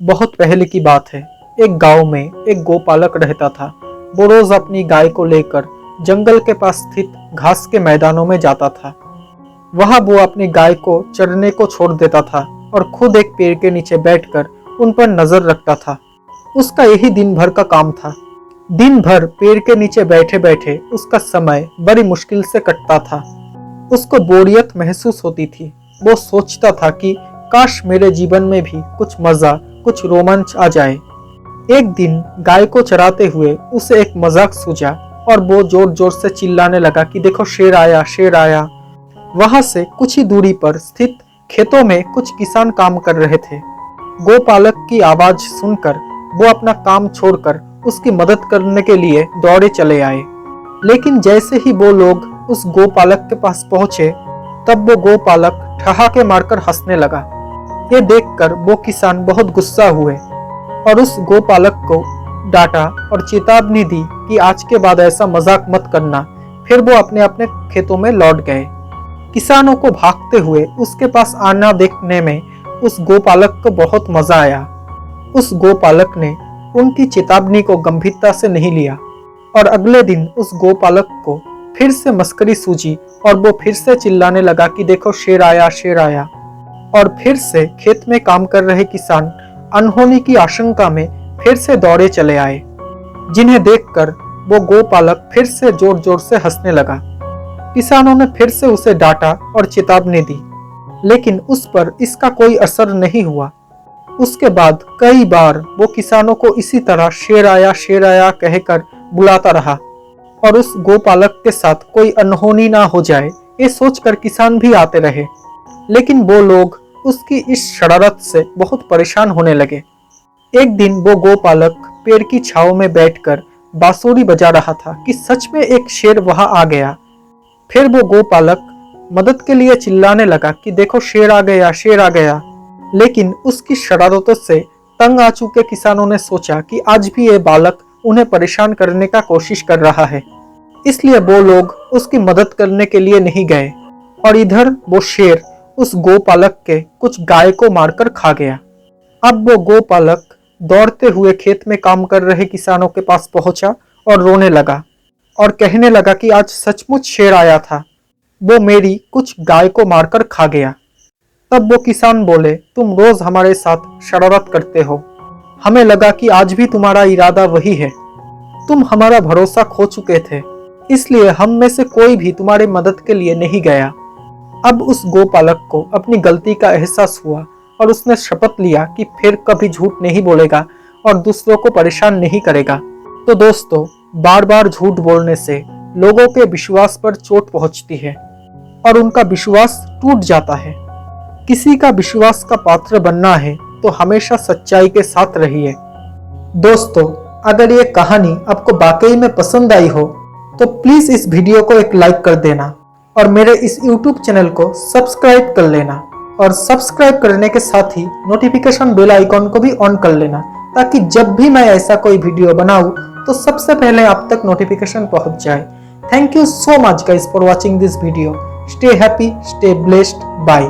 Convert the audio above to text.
बहुत पहले की बात है। एक गांव में एक गोपालक रहता था। वो रोज अपनी गाय को लेकर जंगल के पास स्थित घास के मैदानों में जाता था। वहां वो अपनी गाय को चरने को छोड़ देता था और खुद एक पेड़ के नीचे बैठकर उन पर नजर रखता था। उसका यही दिन भर का काम था। दिन भर पेड़ के नीचे बैठे बैठे उसका समय बड़ी मुश्किल से कटता था। उसको बोरियत महसूस होती थी। वो सोचता था कि काश मेरे जीवन में भी कुछ मजा, कुछ रोमांच आ जाए। एक दिन गाय को चराते हुए उसे एक मजाक सूझा और वो जोर जोर से चिल्लाने लगा कि देखो शेर आया, शेर आया। वहां से कुछ ही दूरी पर स्थित खेतों में कुछ किसान काम कर रहे थे। गोपालक की आवाज सुनकर वो अपना काम छोड़कर उसकी मदद करने के लिए दौड़े चले आए। लेकिन जैसे ही वो लोग उस गोपालक के पास पहुंचे, तब वो गोपालक ठहाके मारकर हंसने लगा। ये देखकर वो किसान बहुत गुस्सा हुए और उस गोपालक को डांटा और चेतावनी दी कि आज के बाद ऐसा मजाक मत करना। फिर वो अपने अपने खेतों में लौट गए। किसानों को भागते हुए उसके पास आना देखने में उस गोपालक को बहुत मजा आया। उस गोपालक ने उनकी चेतावनी को गंभीरता से नहीं लिया और अगले दिन उस गोपालक को फिर से मस्करी सूझी और वो फिर से चिल्लाने लगा कि देखो शेर आया, शेर आया। और फिर से खेत में काम कर रहे किसान अनहोनी की आशंका में फिर से दौड़े चले आए, जिन्हें देखकर वो गोपालक फिर से जोर जोर से हंसने लगा। किसानों ने फिर से उसे डांटा और चेतावनी दी, लेकिन उस पर इसका कोई असर नहीं हुआ। उसके बाद कई बार वो किसानों को इसी तरह शेर आया कहकर बुलाता रहा और उस गोपालक के साथ कोई अनहोनी ना हो जाए, ये सोचकर किसान भी आते रहे। लेकिन वो लोग उसकी इस शरारत से बहुत परेशान होने लगे। एक दिन वो गोपालक पेड़ की छांव में बैठकर बांसुरी बजा रहा था कि सच में एक शेर वहां आ गया। फिर वो गोपालक मदद के लिए चिल्लाने लगा कि देखो शेर आ गया, शेर आ गया। लेकिन उसकी शरारतों से तंग आ चुके किसानों ने सोचा कि आज भी ये बालक उन्हें परेशान करने का कोशिश कर रहा है, इसलिए वो लोग उसकी मदद करने के लिए नहीं गए। और इधर वो शेर उस गोपालक के कुछ गाय को मारकर खा गया। अब वो गोपालक दौड़ते हुए खेत में काम कर रहे किसानों के पास पहुंचा और रोने लगा और कहने लगा कि आज सचमुच शेर आया था, वो मेरी कुछ गाय को मारकर खा गया। तब वो किसान बोले, तुम रोज हमारे साथ शरारत करते हो, हमें लगा कि आज भी तुम्हारा इरादा वही है। तुम हमारा भरोसा खो चुके थे, इसलिए हम में से कोई भी तुम्हारी मदद के लिए नहीं गया। अब उस गोपालक को अपनी गलती का एहसास हुआ और उसने शपथ लिया कि फिर कभी झूठ नहीं बोलेगा और दूसरों को परेशान नहीं करेगा। तो दोस्तों, बार बार झूठ बोलने से लोगों के विश्वास पर चोट पहुंचती है और उनका विश्वास टूट जाता है। किसी का विश्वास का पात्र बनना है तो हमेशा सच्चाई के साथ रहिए। दोस्तों, अगर ये कहानी आपको वाकई में पसंद आई हो तो प्लीज इस वीडियो को एक लाइक कर देना और मेरे इस YouTube चैनल को सब्सक्राइब कर लेना। और सब्सक्राइब करने के साथ ही नोटिफिकेशन बेल आइकॉन को भी ऑन कर लेना, ताकि जब भी मैं ऐसा कोई वीडियो बनाऊं तो सबसे पहले आप तक नोटिफिकेशन पहुंच जाए। Thank you so much guys for watching this video. Stay happy, stay blessed, bye.